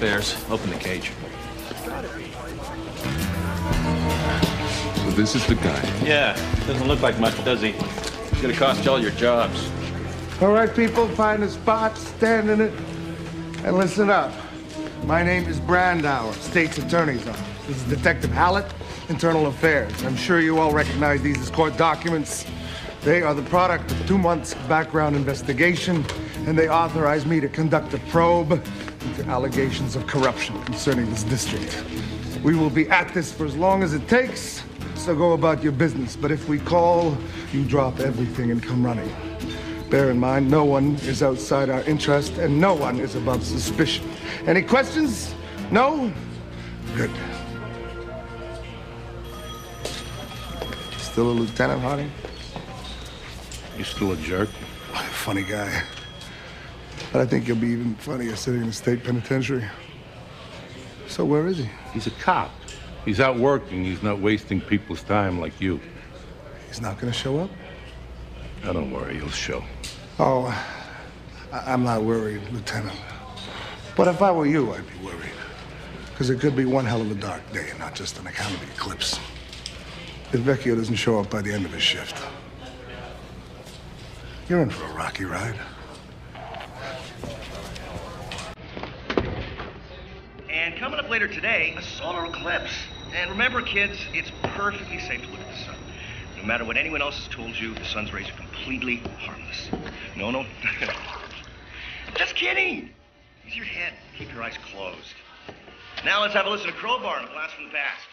affairs. Open the cage. So this is the guy. Yeah, doesn't look like much, does he? It's gonna cost you all your jobs. All right, people, find a spot, stand in it, and listen up. My name is Brandauer, State's Attorney's Office. This is Detective Hallett, Internal Affairs. I'm sure you all recognize these as court documents. They are the product of 2 months background investigation, and they authorize me to conduct a probe into allegations of corruption concerning this district. We will be at this for as long as it takes, so go about your business. But if we call, you drop everything and come running. Bear in mind, no one is outside our interest, and no one is above suspicion. Any questions? No? Good. Still a lieutenant, Harding? You still a jerk? Funny guy. But I think you'll be even funnier sitting in the state penitentiary. So where is he? He's a cop. He's out working. He's not wasting people's time like you. He's not gonna show up? Now, don't worry, he'll show. Oh, I'm not worried, Lieutenant. But if I were you, I'd be worried. Because it could be one hell of a dark day, and not just on account of the eclipse. If Vecchio doesn't show up by the end of his shift, you're in for a rocky ride. And coming up later today, a solar eclipse. And remember, kids, it's perfectly safe to look at the sun. No matter what anyone else has told you, the sun's rays are completely harmless. No. Just kidding. Use your head. Keep your eyes closed. Now let's have a listen to Crowbar and a blast from the past.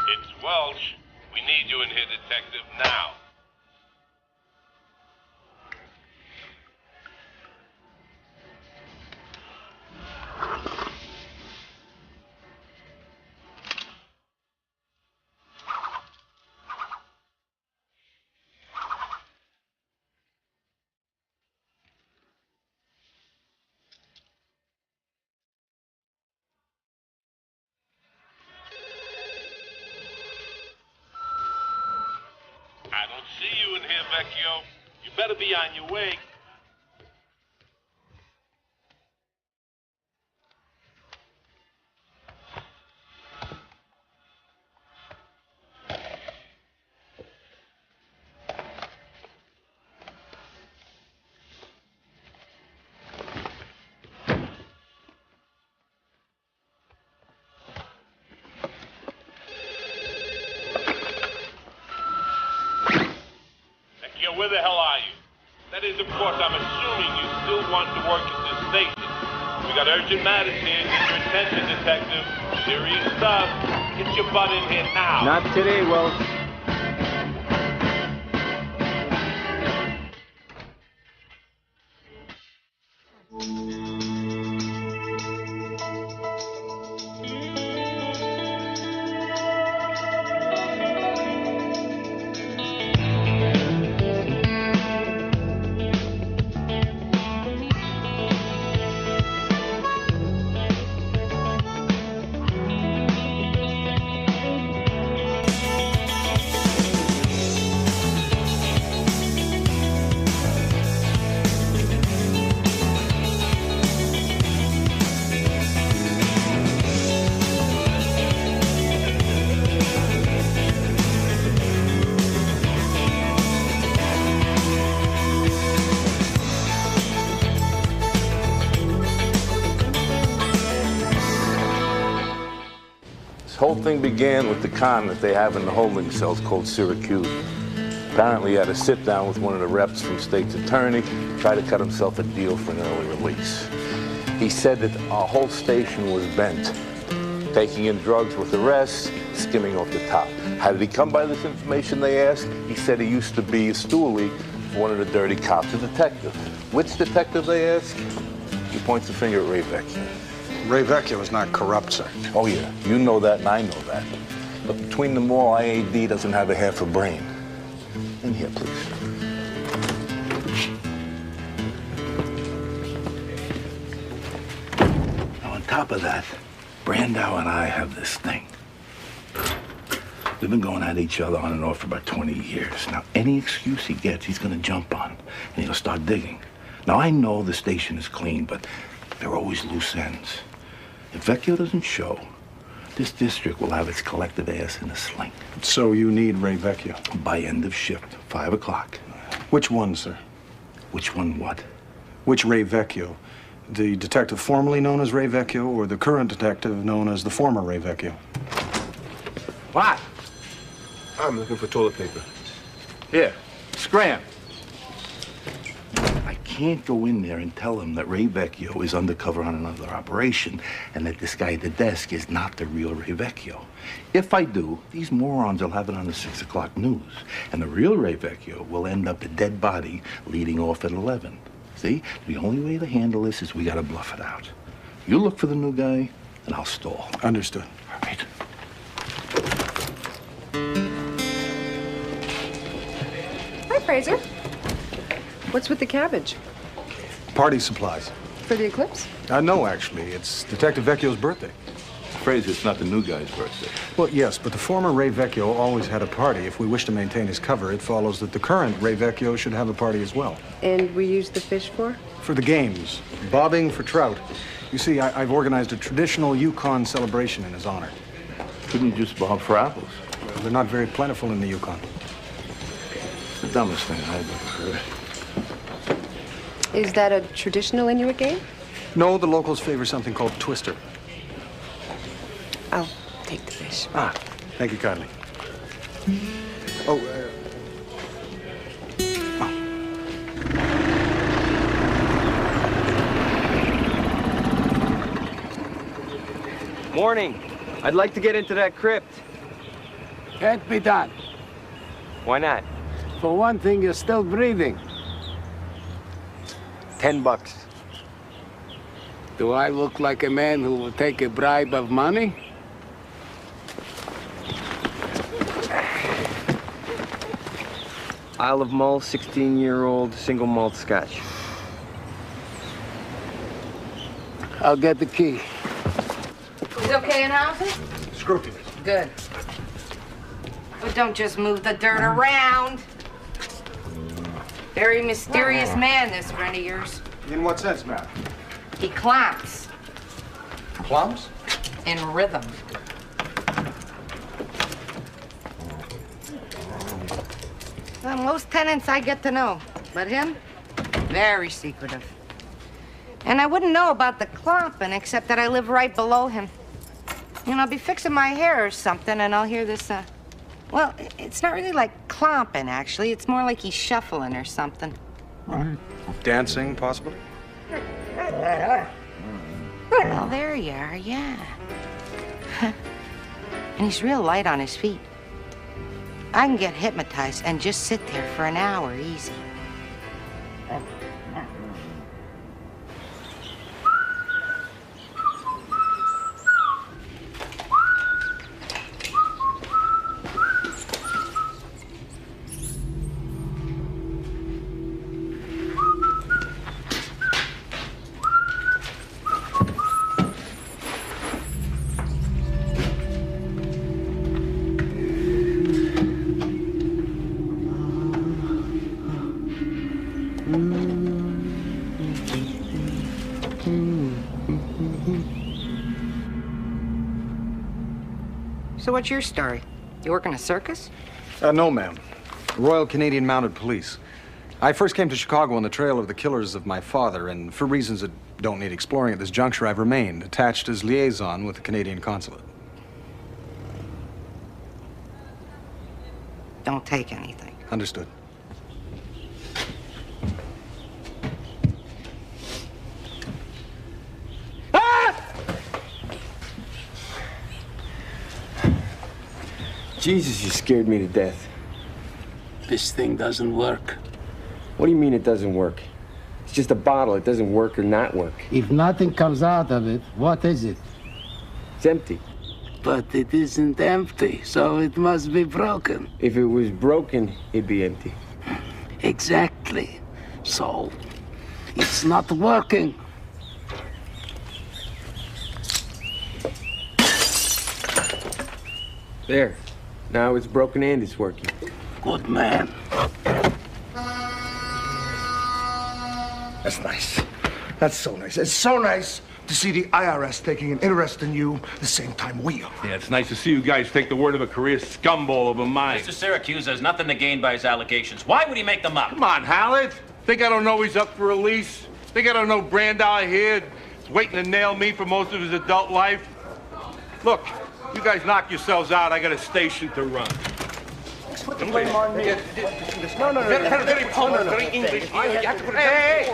It's Welch. We need you in here, Detective, now. I don't see you in here, Vecchio. You better be on your way. Where the hell are you? That is, of course, I'm assuming you still want to work at this station. We got urgent matters here. Get your attention, Detective. Serious stuff. Get your butt in here now. Not today, Welch. This whole thing began with the con that they have in the holding cells called Syracuse. Apparently he had a sit down with one of the reps from State's Attorney, tried to cut himself a deal for an early release. He said that our whole station was bent, taking in drugs with the rest, skimming off the top. How did he come by this information, they asked? He said he used to be a stoolie for one of the dirty cops, a detective. Which detective, they asked? He points the finger at Ray Vecchio. Ray Vecchio is not corrupt, sir. Oh, yeah. You know that, and I know that. But between them all, IAD doesn't have a half a brain. In here, please. Now, on top of that, Brand Brandau and I have this thing. We've been going at each other on and off for about 20 years. Now, any excuse he gets, he's gonna jump on, and he'll start digging. Now, I know the station is clean, but there are always loose ends. If Vecchio doesn't show, this district will have its collective ass in a sling. So you need Ray Vecchio? By end of shift, 5 o'clock. Which one, sir? Which one what? Which Ray Vecchio? The detective formerly known as Ray Vecchio, or the current detective known as the former Ray Vecchio? What? I'm looking for toilet paper. Here, scram. I can't go in there and tell him that Ray Vecchio is undercover on another operation and that this guy at the desk is not the real Ray Vecchio. If I do, these morons will have it on the 6 o'clock news, and the real Ray Vecchio will end up a dead body leading off at 11. See, the only way to handle this is we gotta bluff it out. You look for the new guy, and I'll stall. Understood. All right. Hi, Fraser. What's with the cabbage? Party supplies. For the Eclipse? No, actually. It's Detective Vecchio's birthday. Fraser, it's not the new guy's birthday. Well, yes, but the former Ray Vecchio always had a party. If we wish to maintain his cover, it follows that the current Ray Vecchio should have a party as well. And we use the fish for? For the games. Bobbing for trout. You see, I've organized a traditional Yukon celebration in his honor. Couldn't just bob for apples. Well, they're not very plentiful in the Yukon. It's the dumbest thing I've ever heard. Is that a traditional Inuit game? No, the locals favor something called Twister. I'll take the fish. Ah, thank you kindly. Oh, Morning. I'd like to get into that crypt. Can't be done. Why not? For one thing, you're still breathing. $10. Do I look like a man who will take a bribe of money? Isle of Mull, 16-year-old single malt scotch. I'll get the key. He's okay in housing? Scrupulous. Good. But don't just move the dirt around. Very mysterious man, this friend of yours. In what sense, ma'am? He clomps. Plums? In rhythm. Well, most tenants I get to know, but him, very secretive. And I wouldn't know about the clomping except that I live right below him. And I'll be fixing my hair or something, and I'll hear this, well, it's not really like clomping, actually. It's more like he's shuffling or something. Dancing, possibly? Oh, there you are, yeah. And he's real light on his feet. I can get hypnotized and just sit there for an hour, easy. So what's your story? You work in a circus? No, ma'am. Royal Canadian Mounted Police. I first came to Chicago on the trail of the killers of my father, and for reasons that don't need exploring at this juncture, I've remained attached as liaison with the Canadian consulate. Don't take anything. Understood. Jesus, you scared me to death. This thing doesn't work. What do you mean it doesn't work? It's just a bottle. It doesn't work or not work. If nothing comes out of it, what is it? It's empty. But it isn't empty, so it must be broken. If it was broken, it'd be empty. Exactly. So, it's not working. There. Now it's broken and it's working. Good man. That's nice. That's so nice. It's so nice to see the IRS taking an interest in you the same time we are. Yeah, it's nice to see you guys take the word of a career scumball over mine. Mr. Syracuse has nothing to gain by his allegations. Why would he make them up? Come on, Howard. Think I don't know he's up for release? Think I don't know Brandauer here is waiting to nail me for most of his adult life? Look, you guys knock yourselves out. I got a station to run. Put the blame on me. No. English. Hey!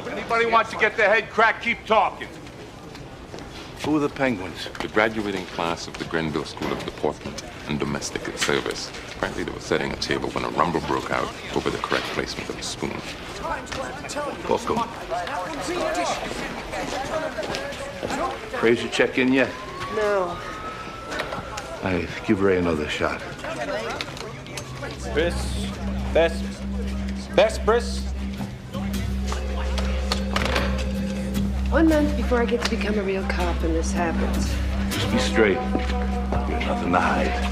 Anybody wants to get their head cracked, keep talking. Who are the Penguins? The graduating class of the Grenville School of Deportment and Domestic Service. Apparently they were setting a table when a rumble broke out over the correct placement of a spoon. Welcome. Fraser check in yet? No. I give Ray another shot. Best, Briss. 1 month before I get to become a real cop and this happens. Just be straight. You got nothing to hide.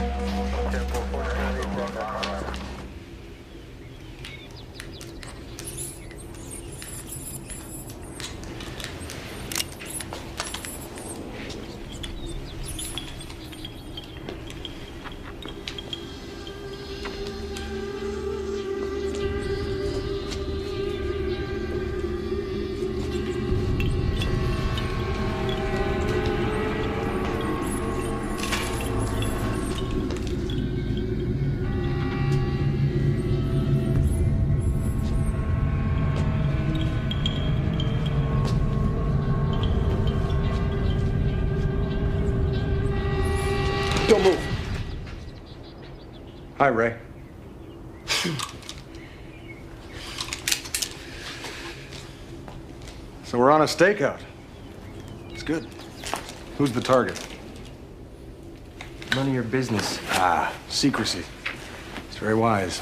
Don't move. Hi, Ray. So we're on a stakeout. It's good. Who's the target? None of your business. Ah, secrecy. It's very wise.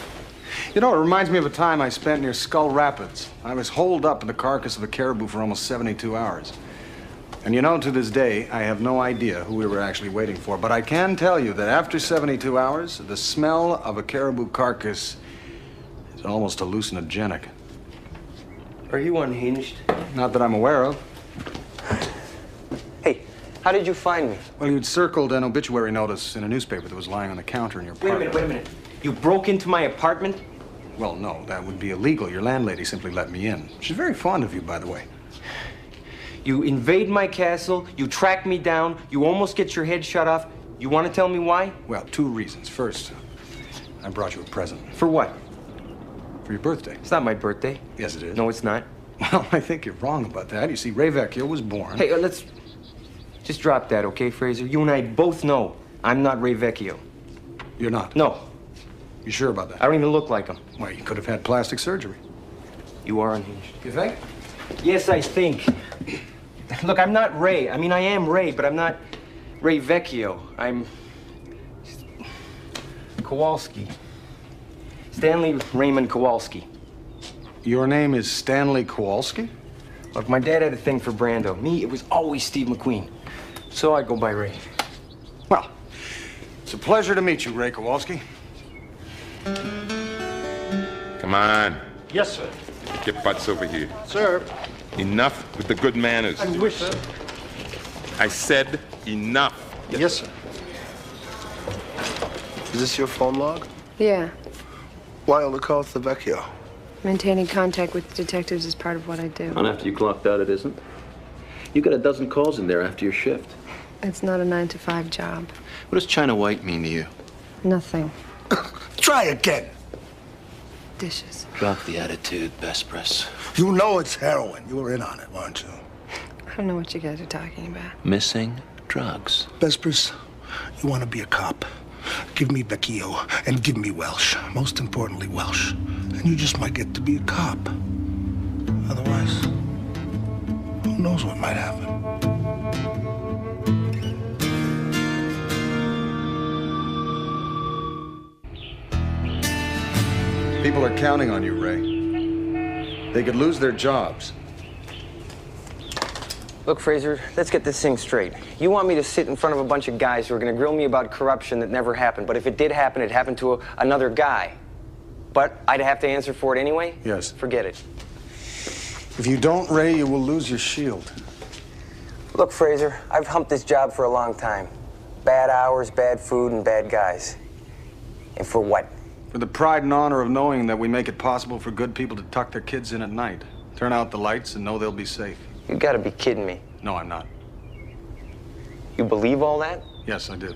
You know, it reminds me of a time I spent near Skull Rapids. I was holed up in the carcass of a caribou for almost 72 hours. And you know, to this day, I have no idea who we were actually waiting for. But I can tell you that after 72 hours, the smell of a caribou carcass is almost hallucinogenic. Are you unhinged? Not that I'm aware of. Hey, how did you find me? Well, you'd circled an obituary notice in a newspaper that was lying on the counter in your apartment. Wait a minute. You broke into my apartment? Well, no, that would be illegal. Your landlady simply let me in. She's very fond of you, by the way. You invade my castle, you track me down, you almost get your head shot off. You want to tell me why? Well, 2 reasons. First, I brought you a present. For what? For your birthday. It's not my birthday. Yes, it is. No, it's not. Well, I think you're wrong about that. You see, Ray Vecchio was born... Hey, let's just drop that, okay, Fraser? You and I both know I'm not Ray Vecchio. You're not? No. You sure about that? I don't even look like him. Well, you could have had plastic surgery. You are unhinged. You think? Yes, I think. Look, I'm not Ray. I mean, I am Ray, but I'm not Ray Vecchio. I'm Kowalski. Stanley Raymond Kowalski. Your name is Stanley Kowalski? Look, my dad had a thing for Brando. Me, it was always Steve McQueen. So I go by Ray. Well, it's a pleasure to meet you, Ray Kowalski. Come on. Yes, sir. Get butts over here. Sir. Enough with the good manners. I wish, sir. I said enough. Yes, sir. Is this your phone log? Yeah. Why all the calls to Vecchio? Maintaining contact with detectives is part of what I do. And after you clocked out, it isn't? You got a dozen calls in there after your shift. It's not a 9-to-5 job. What does China White mean to you? Nothing. Try again. Dishes. Drop the attitude, Best Press. You know it's heroin. You were in on it, weren't you? I don't know what you guys are talking about. Missing drugs. Vespers, you want to be a cop. Give me Vecchio and give me Welsh. Most importantly, Welsh. And you just might get to be a cop. Otherwise, who knows what might happen? People are counting on you, Ray. They could lose their jobs. Look, Fraser, let's get this thing straight. You want me to sit in front of a bunch of guys who are going to grill me about corruption that never happened, but if it did happen, it happened to another guy. But I'd have to answer for it anyway? Yes. Forget it. If you don't, Ray, you will lose your shield. Look, Fraser, I've humped this job for a long time. Bad hours, bad food, and bad guys. And for what? For the pride and honor of knowing that we make it possible for good people to tuck their kids in at night, turn out the lights, and know they'll be safe. You gotta be kidding me. No, I'm not. You believe all that? Yes, I do.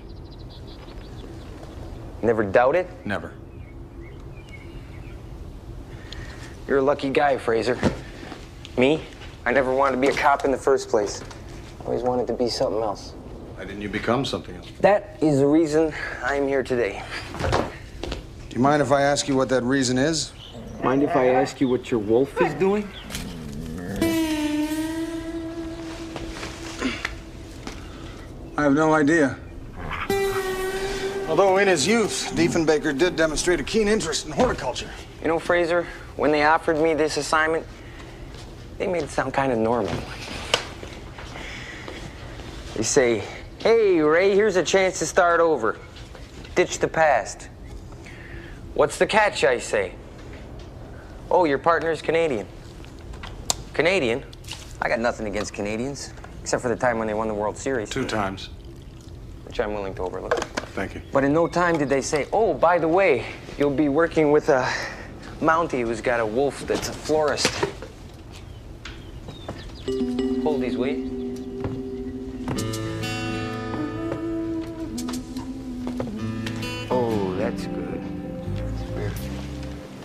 Never doubt it? Never. You're a lucky guy, Fraser. Me? I never wanted to be a cop in the first place. I always wanted to be something else. Why didn't you become something else? That is the reason I'm here today. Do you mind if I ask you what that reason is? Mind if I ask you what your wolf is doing? I have no idea. Although in his youth, Diefenbaker did demonstrate a keen interest in horticulture. You know, Fraser, when they offered me this assignment, they made it sound kind of normal. They say, hey, Ray, here's a chance to start over. Ditch the past. What's the catch, I say? Oh, your partner's Canadian. Canadian? I got nothing against Canadians, except for the time when they won the World Series. 2 times. Which I'm willing to overlook. Thank you. But in no time did they say, oh, by the way, you'll be working with a Mountie who's got a wolf that's a florist. Hold these, will you? Oh, that's good. Square.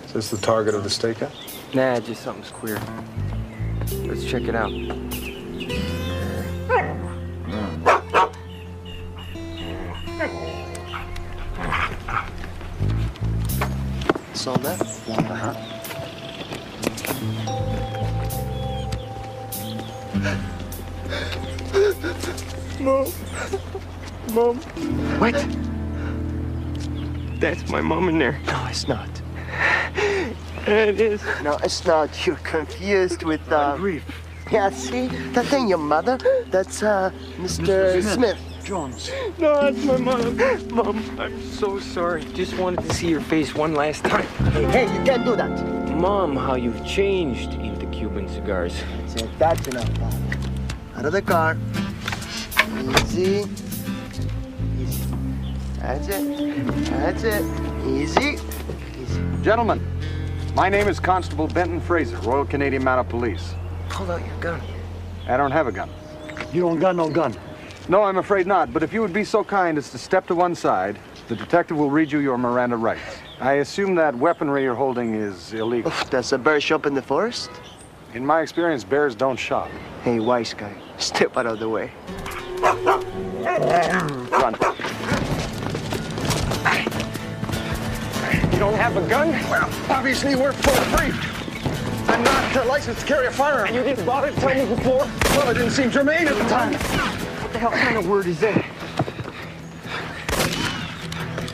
Is this the target of the stakeout? Nah, just something square. Let's check it out. Saw that? Mom. What? That's my mom in there. No, it's not. It is. No, it's not. You're confused with, Grief. Yeah, see? That ain't your mother. That's, Mr. Smith. Jones. No, that's my mom. Mom, I'm so sorry. Just wanted to see your face one last time. Hey, you can't do that. Mom, how you've changed into Cuban cigars. That's enough, Bob. Out of the car. Easy. Easy. That's it. That's it. Easy. Easy. Gentlemen, my name is Constable Benton Fraser, Royal Canadian Mounted Police. Pull out your gun. I don't have a gun. You don't got no gun. No, I'm afraid not, but if you would be so kind as to step to one side, the detective will read you your Miranda rights. I assume that weaponry you're holding is illegal. Oof, does a bear shop in the forest? In my experience, bears don't shop. Hey, wise guy, step out of the way. Run. You don't have a gun? Well, obviously you work for a brief. I'm not licensed to carry a firearm. And you didn't bother to tell me before? Well, it didn't seem germane at the time. What the hell kind of word is that?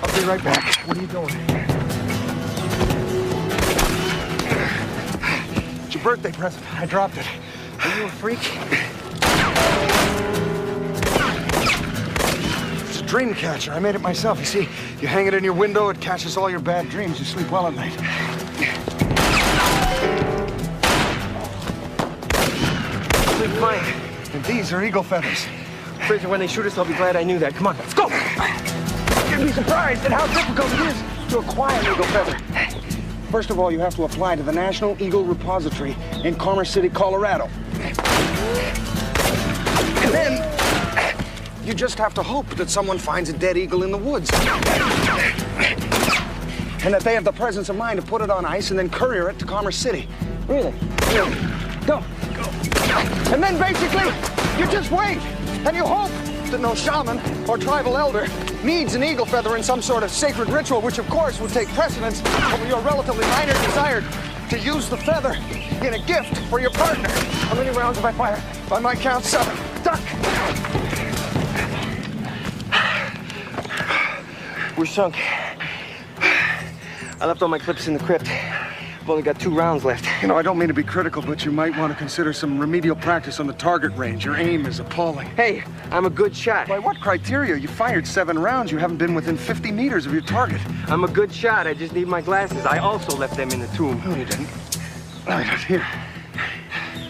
I'll be right back. What are you doing? It's your birthday present. I dropped it. Are you a freak? It's a dream catcher. I made it myself. You see, you hang it in your window, it catches all your bad dreams. You sleep well at night. Sleep fine. And these are eagle feathers. Fraser, when they shoot us, I'll be glad I knew that. Come on, let's go! You'd be surprised at how difficult it is to acquire an eagle feather. First of all, you have to apply to the National Eagle Repository in Commerce City, Colorado. And then you just have to hope that someone finds a dead eagle in the woods. And that they have the presence of mind to put it on ice and then courier it to Commerce City. Really? Really. Go. And then basically, you just wait. And you hope that no shaman or tribal elder needs an eagle feather in some sort of sacred ritual, which of course would take precedence over your relatively minor desire to use the feather in a gift for your partner. How many rounds have I fired? By my count, 7. Duck! We're sunk. I left all my clips in the crypt. I've only got 2 rounds left. You know, I don't mean to be critical, but you might want to consider some remedial practice on the target range. Your aim is appalling. Hey, I'm a good shot. By what criteria? You fired 7 rounds. You haven't been within 50 meters of your target. I'm a good shot. I just need my glasses. I also left them in the tomb. No, you didn't. No, here.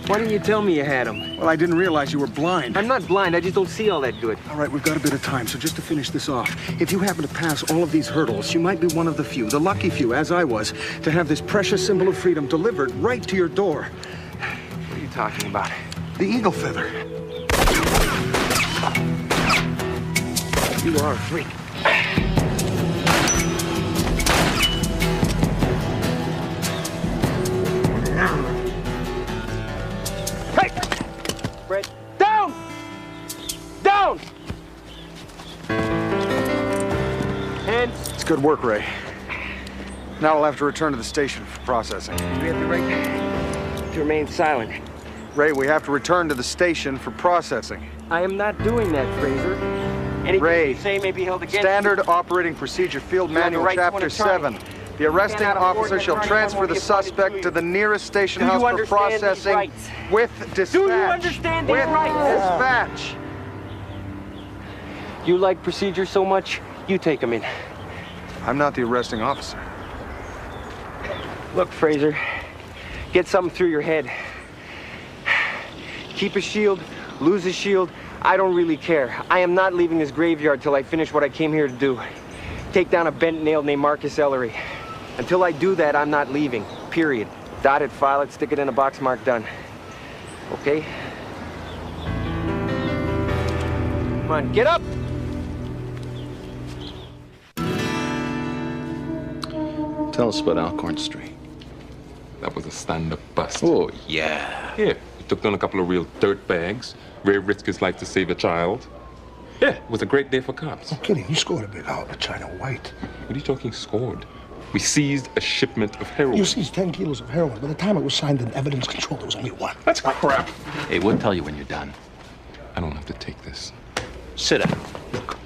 Why didn't you tell me you had them? Well, I didn't realize you were blind. I'm not blind. I just don't see all that good. All right, we've got a bit of time, so just to finish this off, if you happen to pass all of these hurdles, you might be one of the few, the lucky few, as I was, to have this precious symbol of freedom delivered right to your door. What are you talking about? The eagle feather. You are a freak. Hey! Brett, down! Down! Hands. It's good work, Ray. Now we'll have to return to the station for processing. We have the right to remain silent. Ray, we have to return to the station for processing. I am not doing that, Fraser. Anything Ray, you say may be held against Standard you. Operating Procedure, Field You have the Manual, right to Chapter an attorney. 7. The arresting cannot afford officer an shall attorney transfer when the he is appointed suspect to to the nearest station Do you house for understand these processing rights? with dispatch. Do you understand these with rights? dispatch. You like procedure so much, you take them in. I'm not the arresting officer. Look, Fraser, get something through your head. Keep a shield, lose a shield, I don't really care. I am not leaving this graveyard till I finish what I came here to do. Take down a bent nail named Marcus Ellery. Until I do that, I'm not leaving, period. Dot it, file it, stick it in a box marked done. Okay? Come on, get up! Tell us about Alcorn Street. That was a stand-up bust. Oh, yeah. Yeah, we took down a couple of real dirt bags. Ray risked his life to save a child. Yeah, it was a great day for cops. No kidding, you scored a big out of China White. What are you talking scored? We seized a shipment of heroin. You seized 10 kilos of heroin. By the time it was signed in evidence control, there was only 1. That's crap. Hey, we'll tell you when you're done. I don't have to take this. Sit down. Look,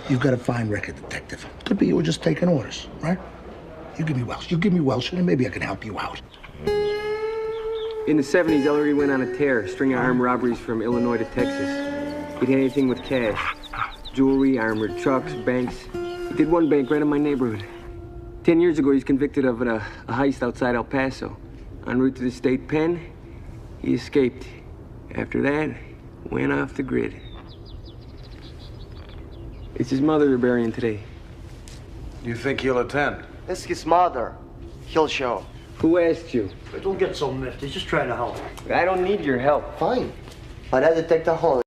you've got a fine record, detective. Could be you were just taking orders, right? You give me Welsh, and maybe I can help you out. In the 70s, Ellery went on a tear, a string of armed robberies from Illinois to Texas. He'd hit anything with cash. Jewelry, armored trucks, banks. He did one bank right in my neighborhood. 10 years ago, he was convicted of a heist outside El Paso. En route to the state pen, he escaped. After that, went off the grid. It's his mother they're burying today. You think he'll attend? It's his mother. He'll show. Who asked you? Don't get so nifty. Just try to help. I don't need your help. Fine. But I detect a hole.